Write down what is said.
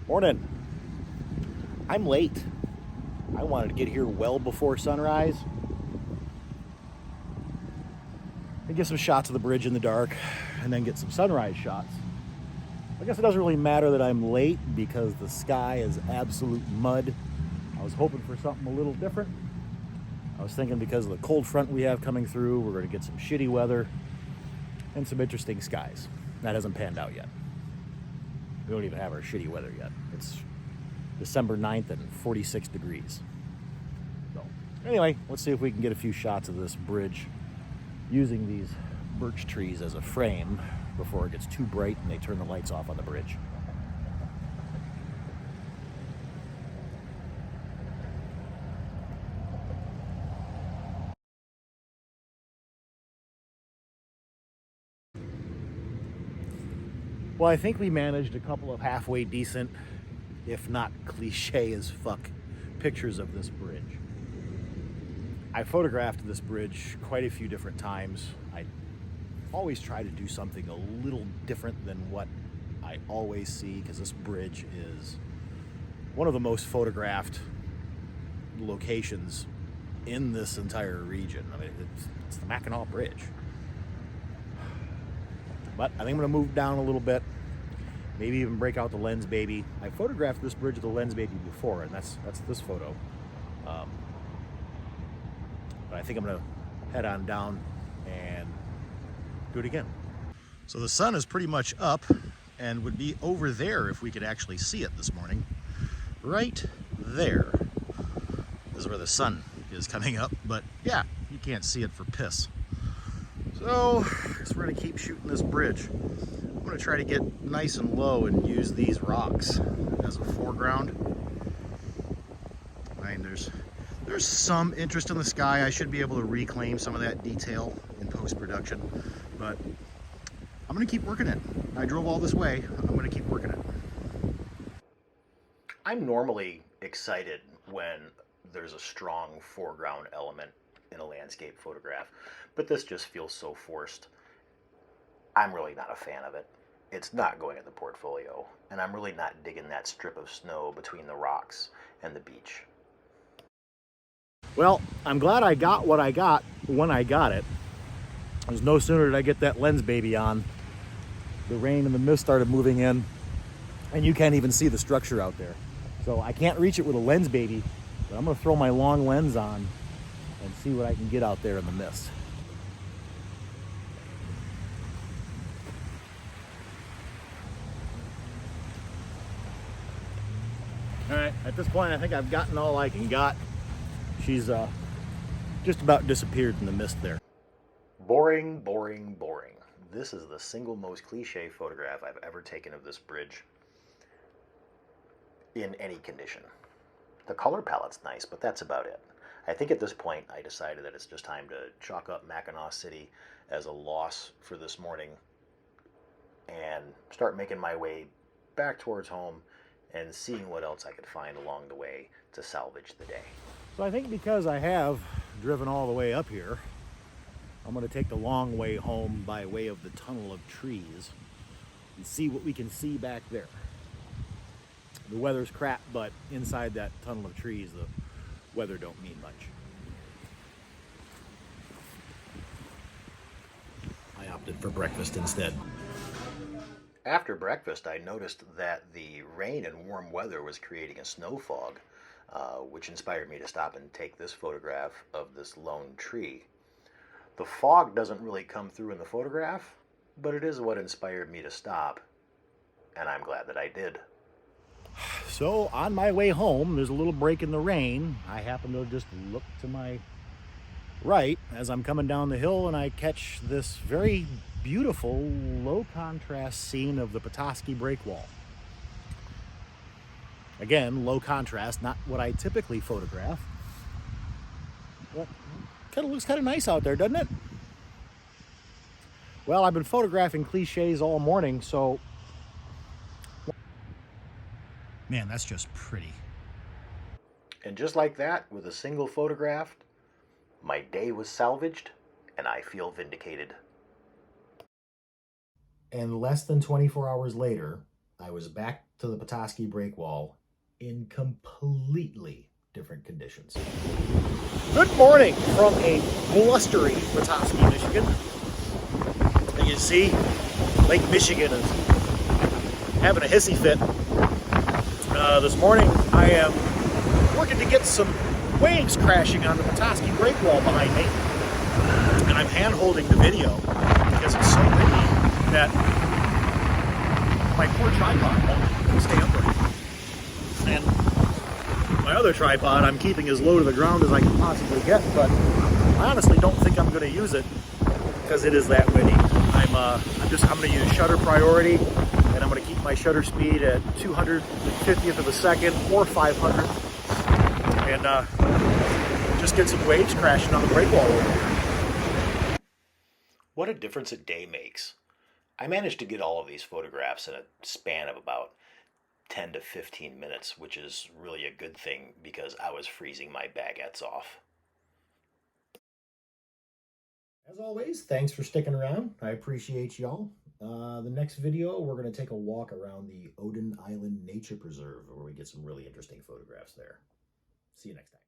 Morning. I'm late. I wanted to get here well before sunrise and get some shots of the bridge in the dark and then get some sunrise shots. I guess it doesn't really matter that I'm late because the sky is absolute mud. I was hoping for something a little different. I was thinking because of the cold front we have coming through, we're going to get some shitty weather and some interesting skies. That hasn't panned out yet. We don't even have our shitty weather yet. It's December 9th and 46 degrees. So anyway, let's see if we can get a few shots of this bridge using these birch trees as a frame before it gets too bright and they turn the lights off on the bridge. Well, I think we managed a couple of halfway decent, if not cliche as fuck, pictures of this bridge. I photographed this bridge quite a few different times. I always try to do something a little different than what I always see, because this bridge is one of the most photographed locations in this entire region. I mean, it's the Mackinac Bridge. But I think I'm going to move down a little bit, maybe even break out the lens baby. I photographed this bridge with the lens baby before, and that's this photo. But I think I'm going to head on down and do it again. So the sun is pretty much up and would be over there if we could actually see it this morning. Right there is where the sun is coming up, but yeah, you can't see it for piss. So I guess we're gonna keep shooting this bridge. I'm gonna try to get nice and low and use these rocks as a foreground. I mean, there's some interest in the sky. I should be able to reclaim some of that detail in post-production, but I'm gonna keep working it. I drove all this way. I'm gonna keep working it. I'm normally excited when there's a strong foreground element in a landscape photograph, but this just feels so forced. I'm really not a fan of it. It's not going in the portfolio, and I'm really not digging that strip of snow between the rocks and the beach. Well, I'm glad I got what I got when I got it. It was no sooner did I get that lens baby on, the rain and the mist started moving in, and you can't even see the structure out there. So I can't reach it with a lens baby, but I'm gonna throw my long lens on and see what I can get out there in the mist. All right, at this point, I think I've gotten all I can got. She's just about disappeared in the mist there. Boring, boring, boring. This is the single most cliche photograph I've ever taken of this bridge in any condition. The color palette's nice, but that's about it. I think at this point I decided that it's just time to chalk up Mackinac City as a loss for this morning and start making my way back towards home and seeing what else I could find along the way to salvage the day. So I think because I have driven all the way up here, I'm going to take the long way home by way of the tunnel of trees and see what we can see back there. The weather's crap, but inside that tunnel of trees, the weather don't mean much. I opted for breakfast instead. After breakfast, I noticed that the rain and warm weather was creating a snow fog, which inspired me to stop and take this photograph of this lone tree. The fog doesn't really come through in the photograph, but it is what inspired me to stop, and I'm glad that I did. So on my way home, there's a little break in the rain. I happen to just look to my right as I'm coming down the hill, and I catch this very beautiful low contrast scene of the Petoskey breakwall. Again, low contrast, not what I typically photograph, but kind of looks kind of nice out there, doesn't it? Well, I've been photographing cliches all morning, so man, that's just pretty. And just like that, with a single photograph, my day was salvaged, and I feel vindicated. And less than 24 hours later, I was back to the Petoskey break wall in completely different conditions. Good morning from a blustery Petoskey, Michigan. And you see, Lake Michigan is having a hissy fit. This morning I am working to get some waves crashing on the Petoskey break wall behind me. And I'm hand holding the video because it's so windy that my poor tripod won't stay upright. And my other tripod I'm keeping as low to the ground as I can possibly get, but I honestly don't think I'm going to use it because it is that windy. I'm going to use shutter priority, and I'm going to keep my shutter speed at 250th of a second or 500, and just get some waves crashing on the break wall over here. What a difference a day makes. I managed to get all of these photographs in a span of about 10 to 15 minutes, which is really a good thing because I was freezing my baguettes off. As always, thanks for sticking around. I appreciate y'all. The next video, we're going to take a walk around the Odin Island Nature Preserve where we get some really interesting photographs there. See you next time.